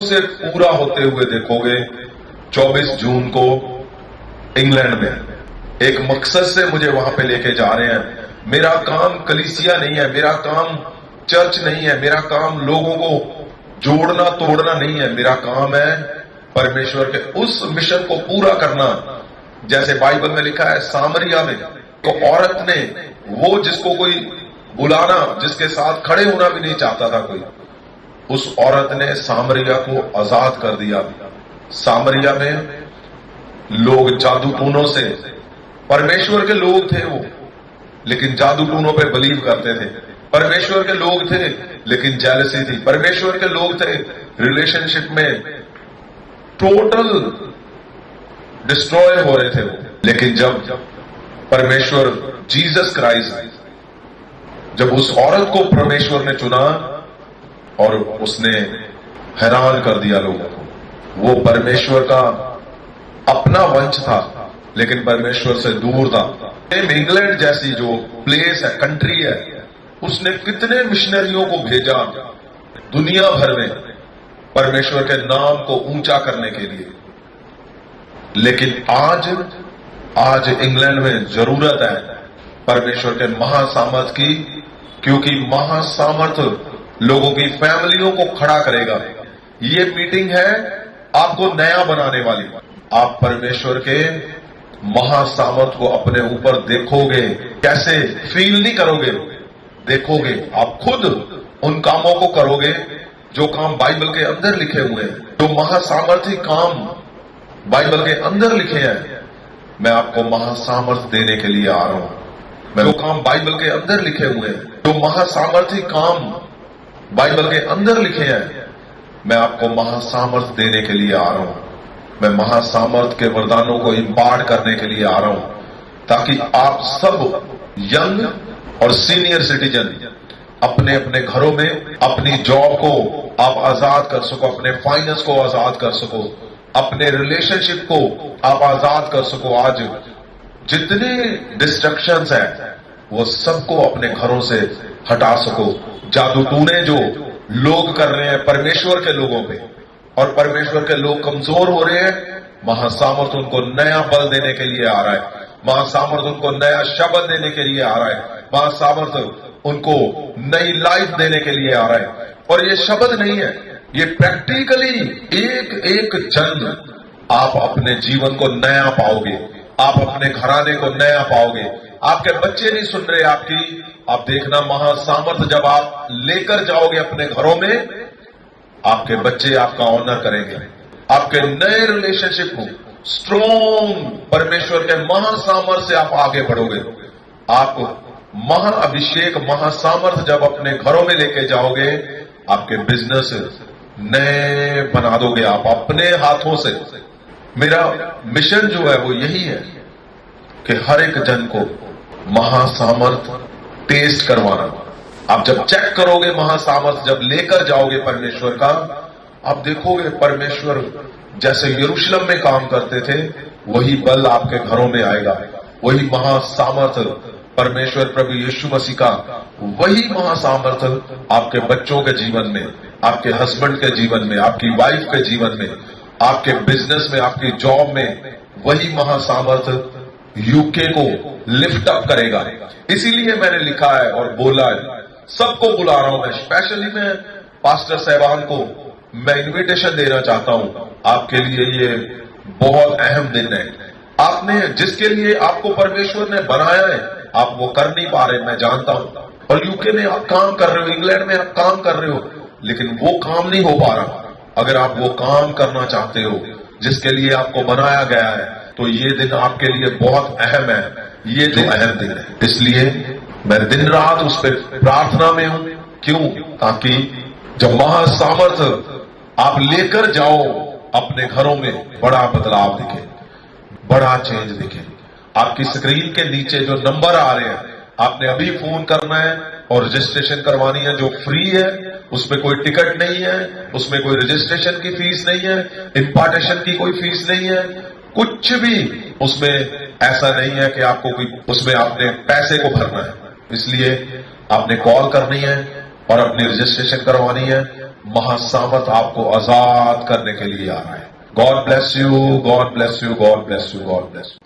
से पूरा होते हुए देखोगे 24 जून को इंग्लैंड में। एक मकसद से मुझे वहां पे लेके जा रहे हैं। मेरा काम कलीसिया नहीं है, मेरा काम चर्च नहीं है, मेरा काम लोगों को जोड़ना तोड़ना नहीं है। मेरा काम है परमेश्वर के उस मिशन को पूरा करना। जैसे बाइबल में लिखा है सामरिया में तो औरत ने, वो जिसको कोई बुलाना, जिसके साथ खड़े होना भी नहीं चाहता था कोई, उस औरत ने सामरिया को आजाद कर दिया। सामरिया में लोग जादू टूनों से, परमेश्वर के लोग थे वो, लेकिन जादू टूनों पे बिलीव करते थे। परमेश्वर के लोग थे लेकिन जेलसी थी। परमेश्वर के लोग थे, रिलेशनशिप में टोटल डिस्ट्रॉय हो रहे थे वो। लेकिन जब परमेश्वर जीसस क्राइस्ट, जब उस औरत को परमेश्वर ने चुना और उसने हैरान कर दिया लोगों को। वो परमेश्वर का अपना वंश था लेकिन परमेश्वर से दूर था। इंग्लैंड जैसी जो प्लेस है, कंट्री है, उसने कितने मिशनरियों को भेजा दुनिया भर में परमेश्वर के नाम को ऊंचा करने के लिए। लेकिन आज इंग्लैंड में जरूरत है परमेश्वर के महासामर्थ की, क्योंकि महासामर्थ लोगों की फैमिलियों को खड़ा करेगा। ये मीटिंग है आपको नया बनाने वाली। आप परमेश्वर के महासामर्थ को अपने ऊपर देखोगे, कैसे फील नहीं करोगे, देखोगे। आप खुद उन कामों को करोगे जो काम बाइबल के अंदर लिखे हुए हैं, जो महासामर्थी काम बाइबल के अंदर लिखे हैं। मैं आपको महासामर्थ देने के लिए आ रहा हूं। मैं जो काम बाइबल के अंदर लिखे हुए हैं, जो महासामर्थी काम बाइबल के अंदर लिखे हैं, मैं आपको महासामर्थ देने के लिए आ रहा हूं। मैं महासामर्थ के वरदानों को इंपार्ट करने के लिए आ रहा हूं, ताकि आप सब यंग और सीनियर सिटीजन अपने अपने घरों में अपनी जॉब को आप आजाद कर सको, अपने फाइनेंस को आजाद कर सको, अपने रिलेशनशिप को आप आजाद कर सको। आज जितने डिस्ट्रक्शंस हैं वो सबको अपने घरों से हटा सको। जादू टूने जो लोग कर रहे हैं परमेश्वर के लोगों पे, और परमेश्वर के लोग कमजोर हो रहे हैं, महासामर्थ उनको नया बल देने के लिए आ रहा है। महासामर्थ उनको नया शब्द देने के लिए आ रहा है। महासामर्थ उनको नई लाइफ देने के लिए आ रहा है। और ये शब्द नहीं है, ये प्रैक्टिकली एक एक जन आप अपने जीवन को नया पाओगे, आप अपने घराने को नया पाओगे। आपके बच्चे नहीं सुन रहे आपकी, आप देखना महासामर्थ जब आप लेकर जाओगे अपने घरों में, आपके बच्चे आपका ऑनर करेंगे। आपके नए रिलेशनशिप को स्ट्रॉन्ग परमेश्वर के महासामर्थ से आप आगे बढ़ोगे। आप महाअभिषेक महासामर्थ जब अपने घरों में लेके जाओगे, आपके बिजनेस नए बना दोगे आप अपने हाथों से। मेरा मिशन जो है वो यही है कि हर एक जन को महासामर्थ टेस्ट करवाना। आप जब चेक करोगे महासामर्थ जब लेकर जाओगे परमेश्वर का, आप देखोगे परमेश्वर जैसे यरूशलेम में काम करते थे, वही बल आपके घरों में आएगा। वही महासामर्थ परमेश्वर प्रभु यीशु मसीह का वही महासामर्थ आपके बच्चों के जीवन में, आपके हस्बैंड के जीवन में, आपकी वाइफ के जीवन में, आपके बिजनेस में, आपकी जॉब में, वही महासामर्थ यूके को लिफ्ट अप करेगा। इसीलिए मैंने लिखा है और बोला है, सबको बुला रहा हूं मैं। स्पेशली मैं पास्टर साहबान को मैं इनविटेशन देना चाहता हूं। आपके लिए ये बहुत अहम दिन है। आपने जिसके लिए आपको परमेश्वर ने बनाया है, आप वो कर नहीं पा रहे, मैं जानता हूं। और यूके में आप काम कर रहे हो, इंग्लैंड में आप काम कर रहे हो, लेकिन वो काम नहीं हो पा रहा। अगर आप वो काम करना चाहते हो जिसके लिए आपको बनाया गया है, तो ये दिन आपके लिए बहुत अहम है। ये जो अहम दिन है, इसलिए मैं दिन रात उस पर प्रार्थना में हूं। क्यों? ताकि जब महासामर्थ आप लेकर जाओ अपने घरों में, बड़ा बदलाव दिखे, बड़ा चेंज दिखे। आपकी स्क्रीन के नीचे जो नंबर आ रहे हैं, आपने अभी फोन करना है और रजिस्ट्रेशन करवानी है, जो फ्री है। उसमें कोई टिकट नहीं है, उसमें कोई रजिस्ट्रेशन की फीस नहीं है, इंपार्टेशन की कोई फीस नहीं है, कुछ भी उसमें ऐसा नहीं है कि आपको कोई उसमें आपने पैसे को भरना है। इसलिए आपने कॉल करनी है और अपनी रजिस्ट्रेशन करवानी है। महासामत आपको आजाद करने के लिए आ रहा है। God bless you, God bless you, God bless you, God bless you.